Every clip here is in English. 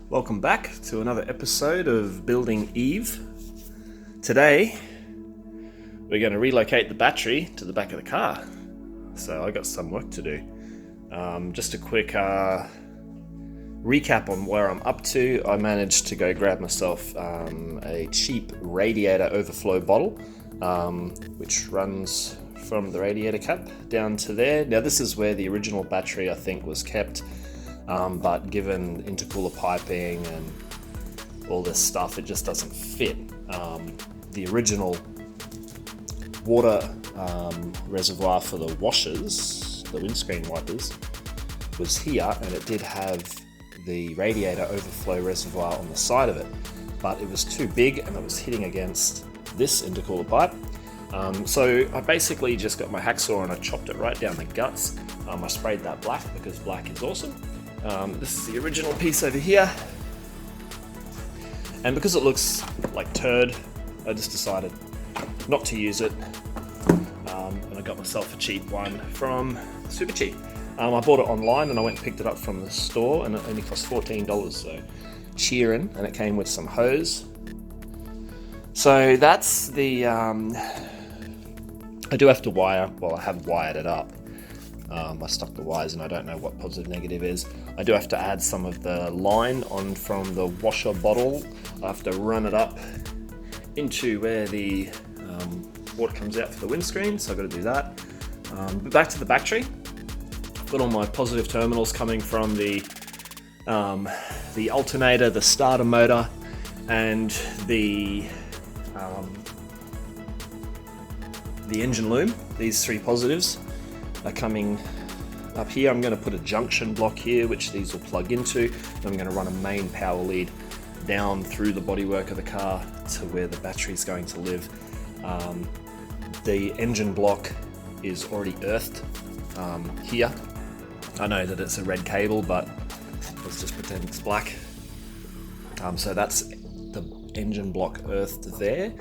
Welcome back to another episode of Building Eve. Today, we're going to relocate the battery to the back of the car. So I got some work to do. Just a quick recap on where I'm up to. I managed to go grab myself a cheap radiator overflow bottle, which runs from the radiator cap down to there. Now this is where the original battery I think was kept. But given intercooler piping and all this stuff, it just doesn't fit. The original water reservoir for the washers, the windscreen wipers, was here, and it did have the radiator overflow reservoir on the side of it, but it was too big and it was hitting against this intercooler pipe. So I basically just got my hacksaw and I chopped it right down the guts. I sprayed that black because black is awesome. This is the original piece over here, and because it looks like turd, I just decided not to use it, and I got myself a cheap one from Super Cheap. I bought it online and I went and picked it up from the store, and it only cost $14, so cheering, and it came with some hose. So that's the, I do have to wire, well I have wired it up. I stuck the wires and I don't know what positive negative is. I do have to add some of the line on from the washer bottle. I have to run it up into where the water comes out for the windscreen, so I've got to do that. But back to the battery. I've got all my positive terminals coming from the alternator, the starter motor, and the engine loom. These three positives are coming up here. I'm going to put a junction block here, which these will plug into. And I'm going to run a main power lead down through the bodywork of the car to where the battery is going to live. The engine block is already earthed here. I know that it's a red cable, but let's just pretend it's black. So that's the engine block earthed there,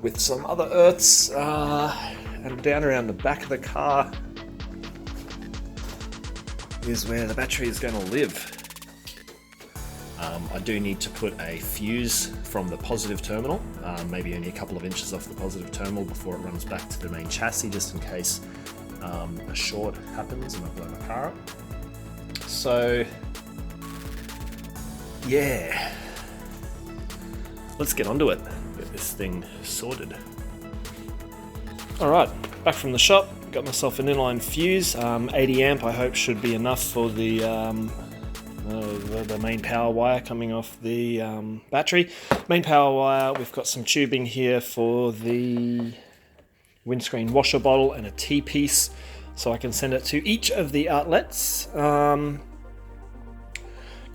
with some other earths and down around the back of the car is where the battery is going to live. I do need to put a fuse from the positive terminal, maybe only a couple of inches off the positive terminal before it runs back to the main chassis, just in case a short happens and I blow my car up. So yeah, let's get onto it, get this thing sorted. Alright, back from the shop. Got myself an inline fuse, 80 amp I hope should be enough for the main power wire coming off the battery. Main power wire, we've got some tubing here for the windscreen washer bottle and a T-piece, so I can send it to each of the outlets. Got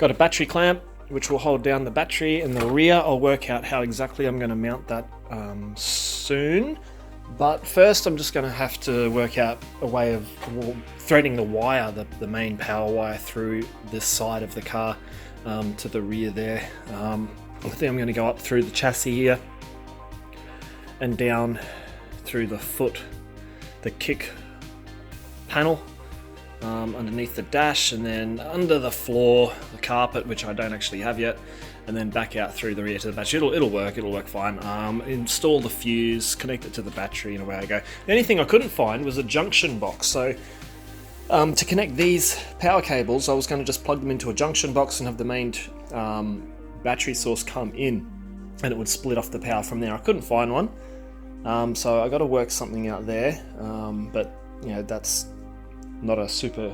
a battery clamp which will hold down the battery in the rear. I'll work out how exactly I'm going to mount that soon. But first I'm just going to have to work out a way of threading the wire, the main power wire, through this side of the car to the rear there. I think I'm going to go up through the chassis here and down through the foot, the kick panel, underneath the dash, and then under the floor, the carpet, which I don't actually have yet, and then back out through the rear to the battery. It'll work fine. Install the fuse, connect it to the battery, and away I go. The only thing I couldn't find was a junction box, so to connect these power cables, I was going to just plug them into a junction box and have the main battery source come in, and it would split off the power from there. I couldn't find one, so I got to work something out there, but you know, that's not a super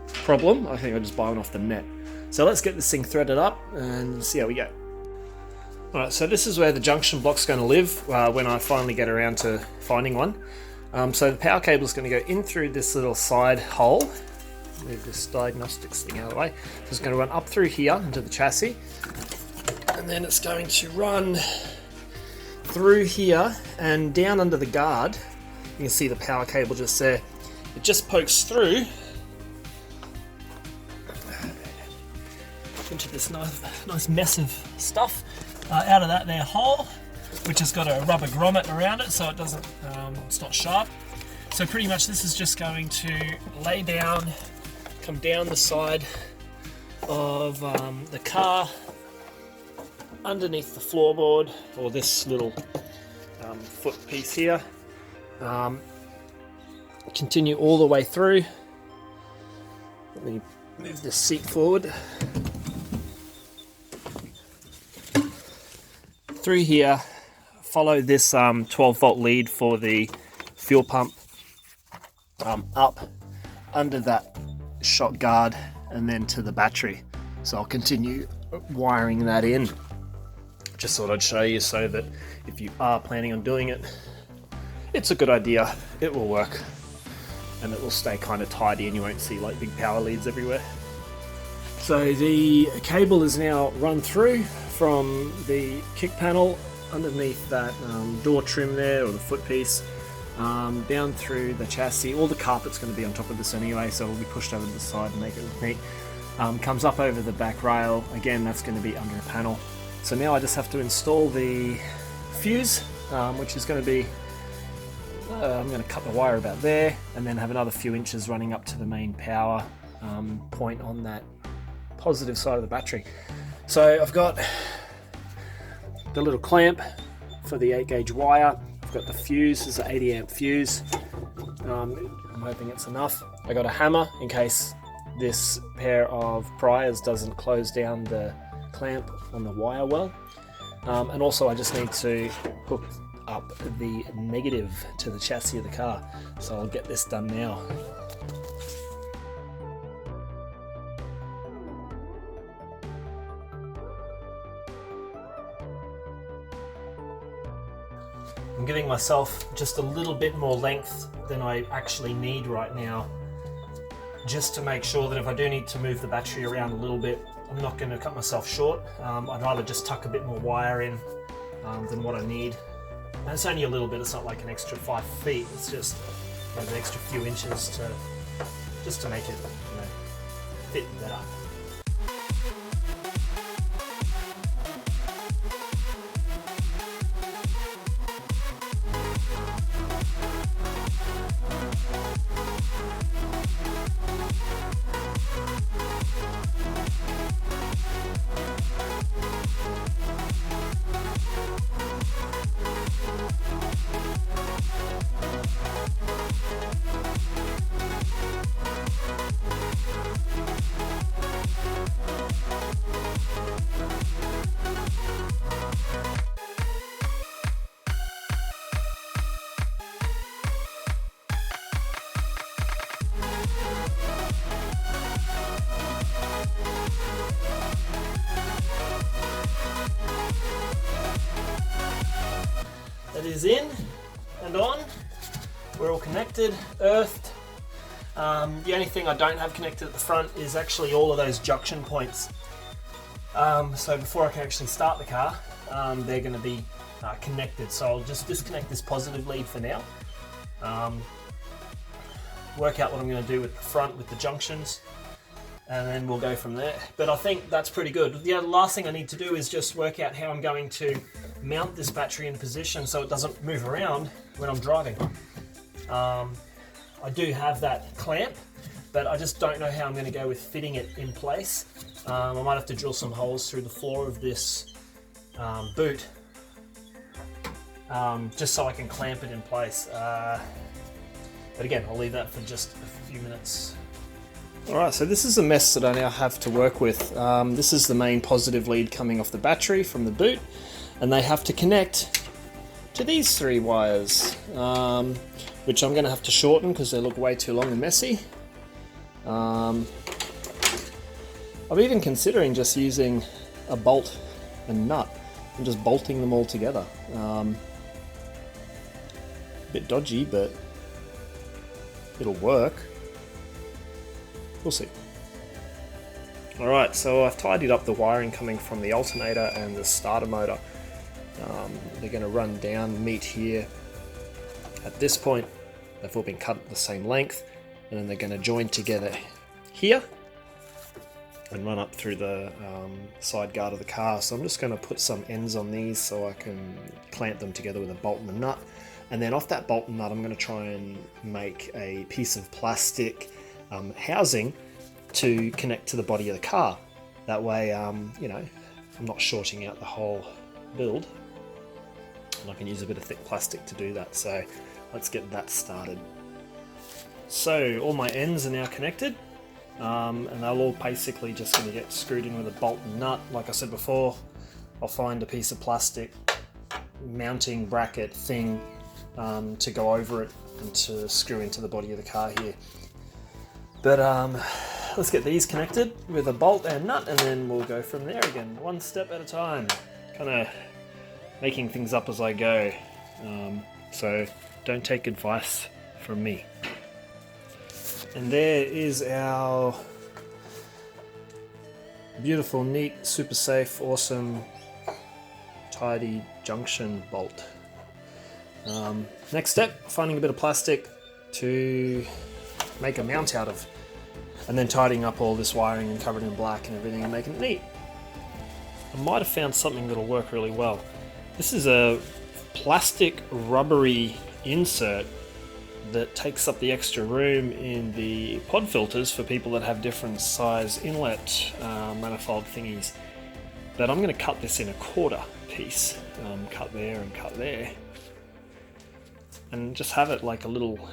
problem. I think I'll just buy one off the net. So let's get this thing threaded up and see how we go. Alright, so this is where the junction block's going to live when I finally get around to finding one. So the power cable is going to go in through this little side hole. Move this diagnostics thing out of the way. So it's going to run up through here into the chassis, and then it's going to run through here and down under the guard. You can see the power cable just there. It just pokes through into this nice mess of stuff out of that there hole, which has got a rubber grommet around it, so it doesn't, it's not sharp. So pretty much this is just going to lay down, come down the side of the car underneath the floorboard, or this little foot piece here. Continue all the way through. Let me move this seat forward. Through here, follow this 12 volt lead for the fuel pump up under that shock guard and then to the battery. So I'll continue wiring that in. Just thought I'd show you so that if you are planning on doing it, it's a good idea. It will work and it will stay kind of tidy and you won't see like big power leads everywhere. So the cable is now run through from the kick panel underneath that door trim there, or the foot piece, down through the chassis. All the carpet's going to be on top of this anyway, so it'll be pushed over to the side and make it look neat. Comes up over the back rail. Again, that's going to be under a panel. So now I just have to install the fuse, which is going to be, I'm going to cut the wire about there and then have another few inches running up to the main power point on that positive side of the battery. So I've got the little clamp for the 8 gauge wire. I've got the fuse, this is an 80 amp fuse. I'm hoping it's enough. I got a hammer in case this pair of pliers doesn't close down the clamp on the wire well. And also I just need to hook up the negative to the chassis of the car. So I'll get this done now. I'm giving myself just a little bit more length than I actually need right now, just to make sure that if I do need to move the battery around a little bit, I'm not going to cut myself short. I'd rather just tuck a bit more wire in than what I need. And it's only a little bit, it's not like an extra 5 feet, it's just an extra few inches just to make it fit better. That is in and on. We're all connected, earthed. The only thing I don't have connected at the front is actually all of those junction points. So before I can actually start the car, they're going to be connected. So I'll just disconnect this positive lead for now. Work out what I'm going to do with the front with the junctions, and then we'll go from there. But I think that's pretty good. The last thing I need to do is just work out how I'm going to mount this battery in position so it doesn't move around when I'm driving. I do have that clamp, but I just don't know how I'm going to go with fitting it in place. I might have to drill some holes through the floor of this boot just so I can clamp it in place. But again, I'll leave that for just a few minutes. Alright, so this is the mess that I now have to work with. This is the main positive lead coming off the battery from the boot, and they have to connect to these 3 wires, which I'm going to have to shorten because they look way too long and messy. I'm even considering just using a bolt and nut and just bolting them all together. A bit dodgy, but it'll work. We'll see. Alright, so I've tidied up the wiring coming from the alternator and the starter motor. They're going to run down, meet here at this point. They've all been cut at the same length, and then they're going to join together here and run up through the side guard of the car. So I'm just going to put some ends on these so I can clamp them together with a bolt and a nut. And then off that bolt and nut, I'm going to try and make a piece of plastic housing to connect to the body of the car. That way, you know, I'm not shorting out the whole build, and I can use a bit of thick plastic to do that. So let's get that started. So all my ends are now connected, and they're all basically just going to get screwed in with a bolt and nut. Like I said before, I'll find a piece of plastic mounting bracket thing to go over it and to screw into the body of the car here. But let's get these connected with a bolt and nut, and then we'll go from there again, one step at a time, kind of making things up as I go. So don't take advice from me. And there is our beautiful, neat, super safe, awesome, tidy junction bolt. Next step, finding a bit of plastic to make a mount out of, and then tidying up all this wiring and covering it in black and everything and making it neat. I might have found something that'll work really well. This is a plastic rubbery insert that takes up the extra room in the pod filters for people that have different size inlet manifold thingies. But I'm going to cut this in a quarter piece, cut there and cut there, and just have it like a little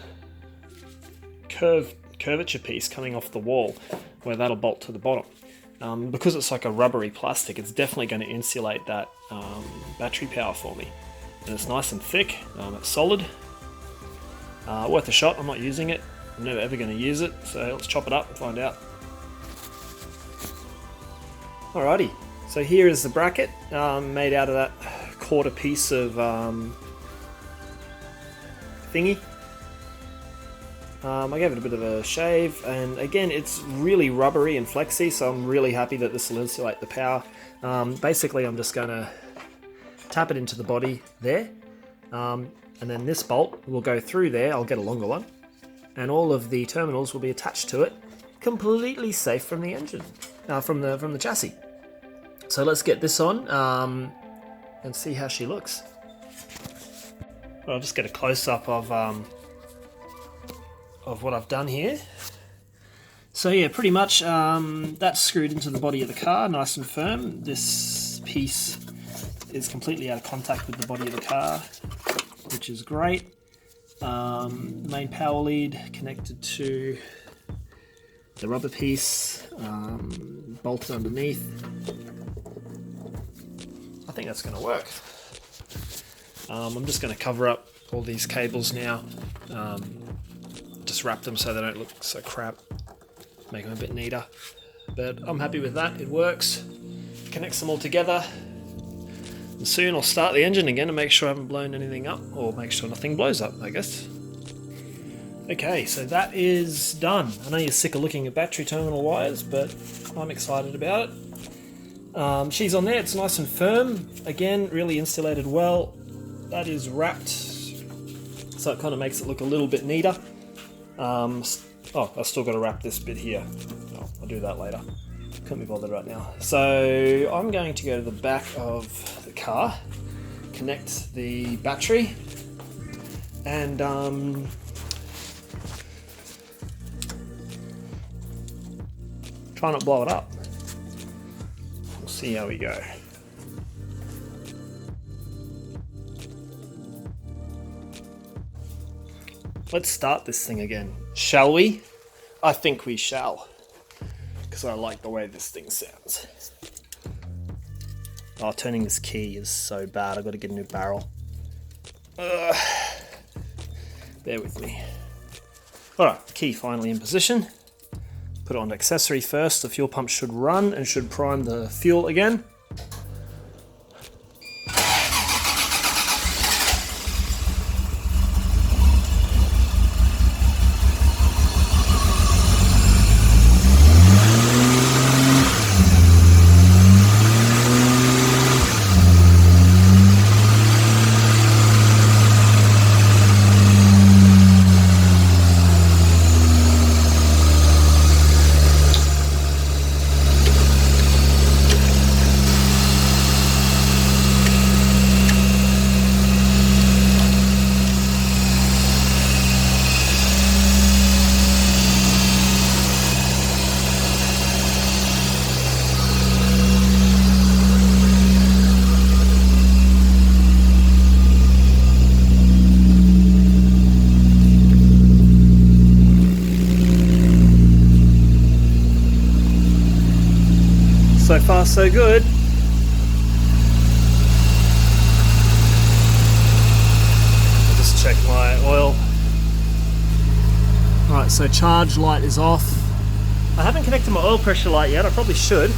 curvature piece coming off the wall where that'll bolt to the bottom. Because it's like a rubbery plastic, it's definitely going to insulate that battery power for me. And it's nice and thick, it's solid. Worth a shot. I'm not using it. I'm never ever going to use it, so let's chop it up and find out. Alrighty, so here is the bracket made out of that quarter piece of thingy. I gave it a bit of a shave, and again it's really rubbery and flexy, so I'm really happy that this will insulate the power. Basically I'm just going to tap it into the body there, and then this bolt will go through there. I'll get a longer one, and all of the terminals will be attached to it, completely safe from the engine, from the chassis. So let's get this on and see how she looks. Well, I'll just get a close-up of what I've done here. So yeah, pretty much that's screwed into the body of the car, nice and firm. This piece is completely out of contact with the body of the car, which is great. The main power lead connected to the rubber piece, bolted underneath. I think that's going to work. I'm just going to cover up all these cables now. Just wrap them so they don't look so crap. Make them a bit neater. But I'm happy with that. It works. Connects them all together. And soon I'll start the engine again and make sure I haven't blown anything up, or make sure nothing blows up, I guess. Okay, so that is done. I know you're sick of looking at battery terminal wires, but I'm excited about it. She's on there, it's nice and firm. Again, really insulated well. That is wrapped, so it kind of makes it look a little bit neater. Oh, I've still got to wrap this bit here. Oh, I'll do that later. Couldn't be bothered right now. So I'm going to go to the back of the car, connect the battery, and try not blow it up. We'll see how we go. Let's start this thing again, shall we? I think we shall, because I like the way this thing sounds. Oh, turning this key is so bad. I've got to get a new barrel. Bear with me. Alright, key finally in position. Put it on accessory first. The fuel pump should run and should prime the fuel again. So far so good. I'll just check my oil. Alright, so charge light is off. I haven't connected my oil pressure light yet, I probably should.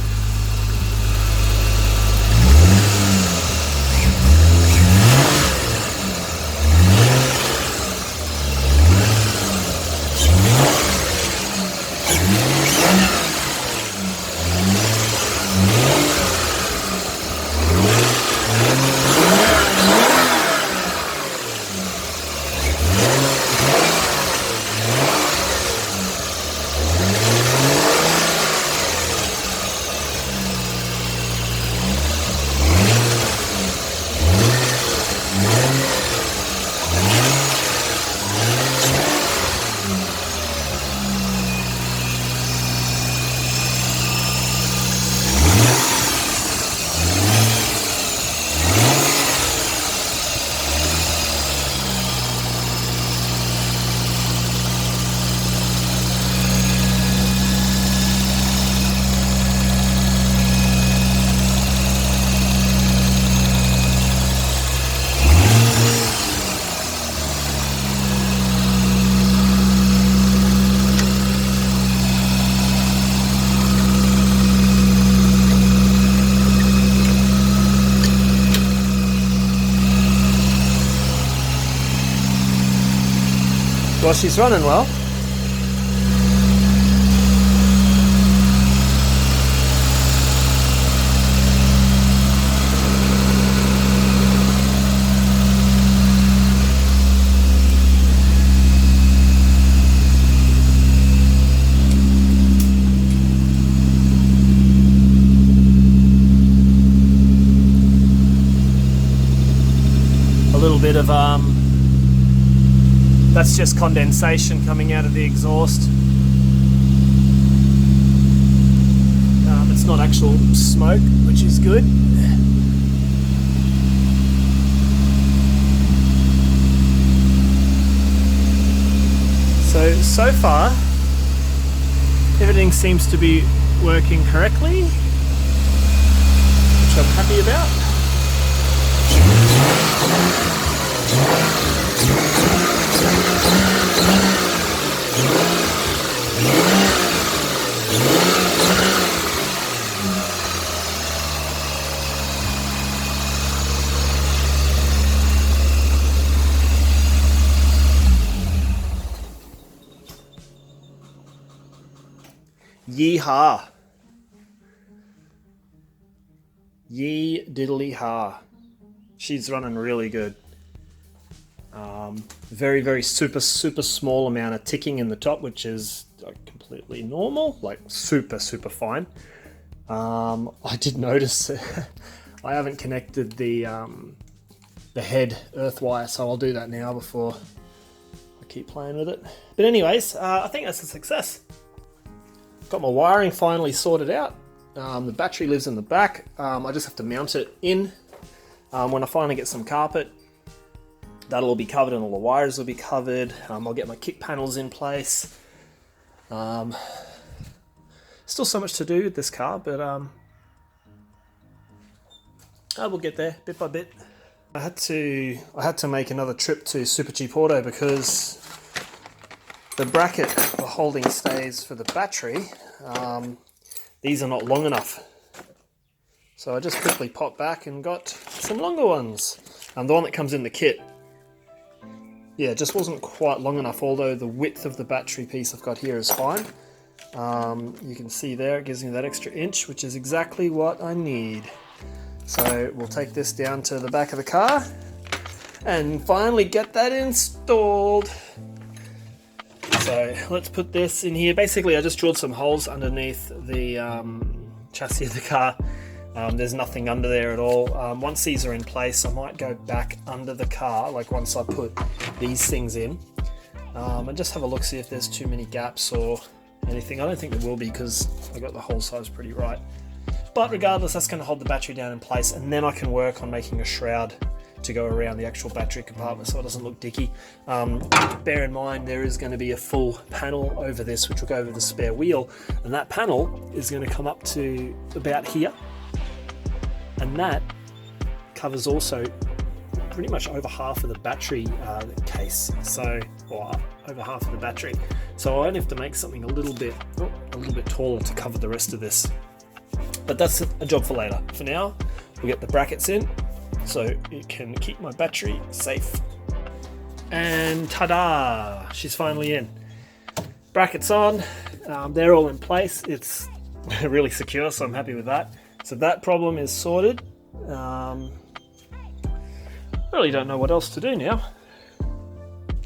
Well, she's running well. A little bit of that's just condensation coming out of the exhaust. It's not actual smoke, which is good. So far, everything seems to be working correctly, which I'm happy about. Yee-haw. Yee diddly ha. She's running really good. Very super small amount of ticking in the top, which is completely normal, like super fine. I did notice I haven't connected the head earth wire, so I'll do that now before I keep playing with it. But anyways, I think that's a success. Got my wiring finally sorted out. The battery lives in the back. I just have to mount it in. When I finally get some carpet, that'll all be covered and all the wires will be covered. I'll get my kick panels in place. Still so much to do with this car, but I will get there bit by bit. I had to make another trip to Super Cheap Auto because the bracket for holding stays for the battery, these are not long enough. So I just quickly popped back and got some longer ones. The one that comes in the kit. Yeah, it just wasn't quite long enough, although the width of the battery piece I've got here is fine. You can see there, it gives me that extra inch, which is exactly what I need. So we'll take this down to the back of the car and finally get that installed. So let's put this in here. Basically, I just drilled some holes underneath the chassis of the car. There's nothing under there at all. Once these are in place, I might go back under the car, like once I put these things in, and just have a look, see if there's too many gaps or anything. I don't think there will be because I got the hole size pretty right. But regardless, that's going to hold the battery down in place, and then I can work on making a shroud to go around the actual battery compartment so it doesn't look dicky. Bear in mind there is going to be a full panel over this which will go over the spare wheel, and that panel is going to come up to about here, and that covers also pretty much over half of the battery case, so, or over half of the battery. So I'd have to make something a little bit taller to cover the rest of this. But that's a job for later. For now, we'll get the brackets in so it can keep my battery safe. And ta-da! She's finally in. Brackets on, they're all in place. It's really secure, so I'm happy with that. So that problem is sorted. I really don't know what else to do now,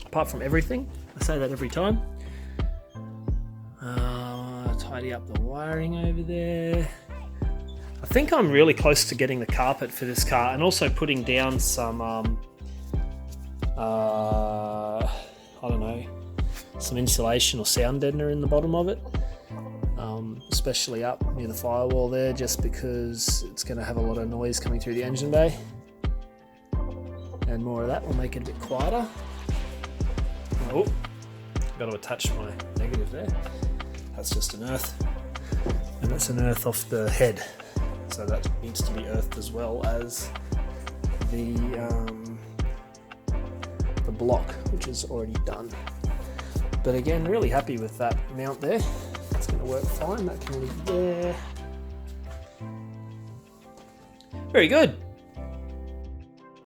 apart from everything. I say that every time. Tidy up the wiring over there. I think I'm really close to getting the carpet for this car, and also putting down some, I don't know, some insulation or sound deadener in the bottom of it, especially up near the firewall there, just because it's going to have a lot of noise coming through the engine bay. And more of that will make it a bit quieter. Oh, got to attach my negative there. That's just an earth, and that's an earth off the head, so that needs to be earthed as well as the block, which is already done. But again, really happy with that mount there. It's going to work fine. That can leave there. Very good.